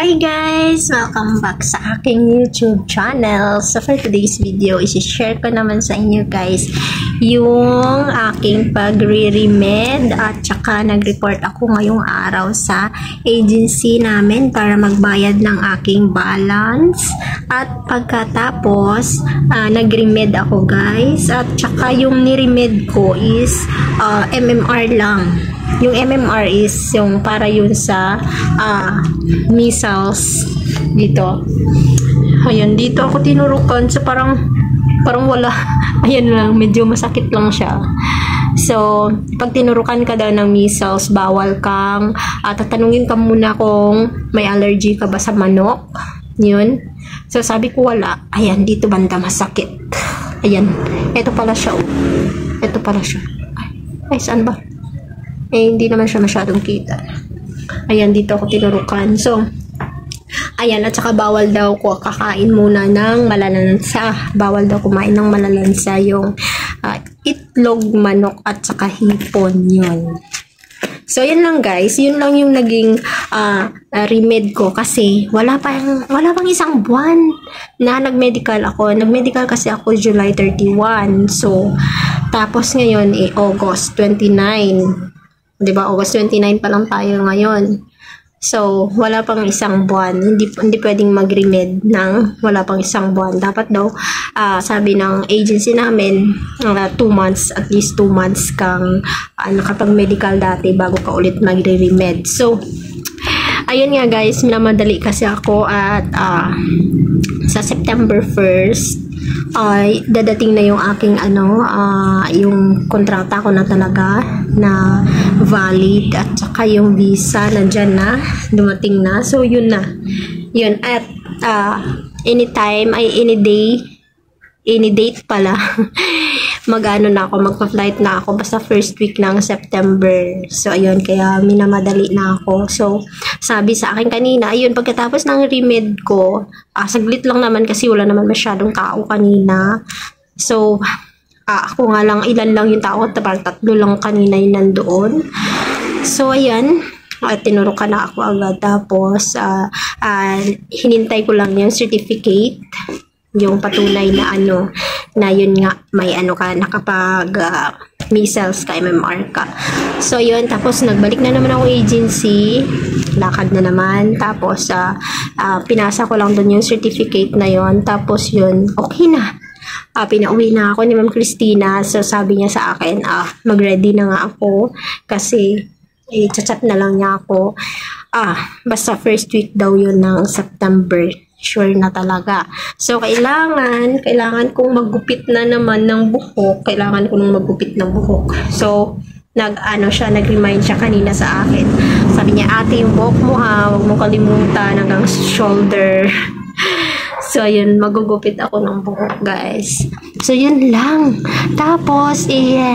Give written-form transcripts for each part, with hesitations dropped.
Hi guys! Welcome back sa aking YouTube channel. So for today's video, isi-share ko naman sa inyo guys yung aking pagre-remed at saka nag-report ako ngayong araw sa agency namin para magbayad ng aking balance. At pagkatapos, nag-remed ako guys at saka yung ni-remed ko is MMR lang. Yung MMR is yung para yun sa measles dito. Ayan, dito ako tinurukan. So, parang wala. Ayan lang, medyo masakit lang siya. So, pag tinurukan ka daw ng measles, bawal kang tatanungin ka muna kung may allergy ka ba sa manok. Yun. So, sabi ko wala. Ayan, dito banda masakit. Ayan. Ito pala siya. Ito pala siya. Ay, saan ba? Hindi naman siya masyadong kita. Ayan, dito ako tinurukan. So, ayan, at saka bawal daw ko kakain muna ng malalansa. Bawal daw kumain ng malalansa yung itlog, manok, at saka hipon yun. So, yan lang guys. Yun lang yung naging remed ko kasi wala pang isang buwan na nag-medical ako. Nag-medical kasi ako July 31. So, tapos ngayon August 29. Diba? August 29 pa lang tayo ngayon. So, wala pang isang buwan. Hindi pwedeng mag-remed ng wala pang isang buwan. Dapat daw, sabi ng agency namin, 2 months, at least 2 months kang nakapag-medical dati bago ka ulit magre-remed. So, ayun nga guys, minamadali kasi ako at sa September 1st, ay dadating na yung aking yung kontrata ko na talaga na valid at saka yung visa nandyan na, dumating na. So yun na. Yun at anytime ay any date pala na ako, magpa-flight na ako basta first week ng September. So ayun, kaya minamadali na ako. So sabi sa akin kanina, ayun, pagkatapos ng remed ko, saglit lang naman kasi wala naman masyadong tao kanina. So ako nga lang, ilan lang yung tao, parang 3 lang kanina yung nandoon. So ayan, tinurukan na ako agad. Tapos hinintay ko lang yung certificate, yung patunay na na yun nga, may ka, nakapag measles ka, MMR ka. So yun, tapos nagbalik na naman ako agency, lakad na naman. Tapos pinasa ko lang doon yung certificate na yun. Tapos yun, okay na. Pinauwi na ako ni Ma'am Christina. So sabi niya sa akin, mag-ready na nga ako kasi chat na lang niya ako. Basta first week daw yun ng September. Sure na talaga. So, kailangan kong maggupit na naman ng buhok. Kailangan ko nung maggupit ng buhok. So, nag-remind siya kanina sa akin. Sabi niya, ate, yung buhok mo ha, huwag mo kalimutan hanggang shoulder. So, yun, magugupit ako ng buhok, guys. So, yun lang. Tapos, yun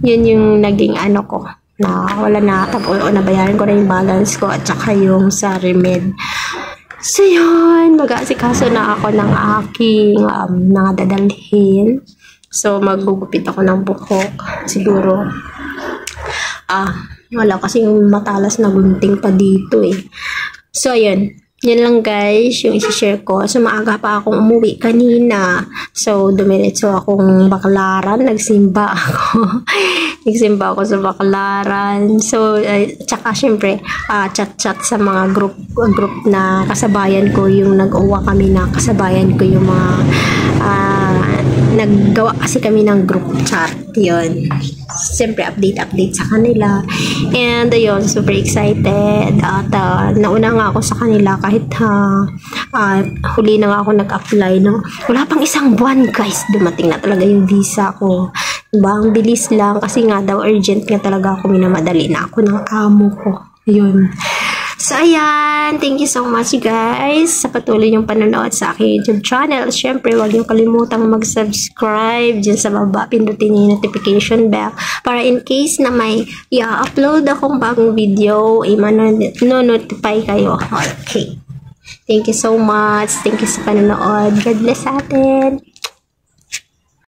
yung naging ko. Na wala na, nabayaran ko na yung balance ko at saka yung sa remed. So yun, mag-aasikaso na ako ng aking mga dadalhin. So maggugupit ako ng buhok. Siguro, wala kasi yung matalas na gunting pa dito eh. So yun. Yan lang guys, yung isi-share ko. So, maaga pa akong umuwi kanina. So, dumiretso akong Baclaran. Nagsimba ako. Nagsimba ako sa Baclaran. So, tsaka syempre, chat-chat sa mga group na kasabayan ko. Yung nag-uwa kami na kasabayan ko yung mga naggawa kasi kami ng group chat. Yun. Siyempre, update sa kanila. And, ayun, super excited. At, nauna nga ako sa kanila kahit huli na nga ako nag-apply. No? Wala pang isang buwan, guys. Dumating na talaga yung visa ko. Diba? Ang bilis lang. Kasi nga daw, urgent nga talaga ako. Minamadali na ako ng amo ko. Ayun. So, ayan. Thank you so much, guys, sa patuloy niyong panonood sa aking YouTube channel. Siyempre, huwag niyong kalimutang mag-subscribe dyan sa baba. Pindutin niyo yung notification bell para in case na may i-upload akong bagong video, mano-notify kayo. Okay. Thank you so much. Thank you sa panonood. God bless atin.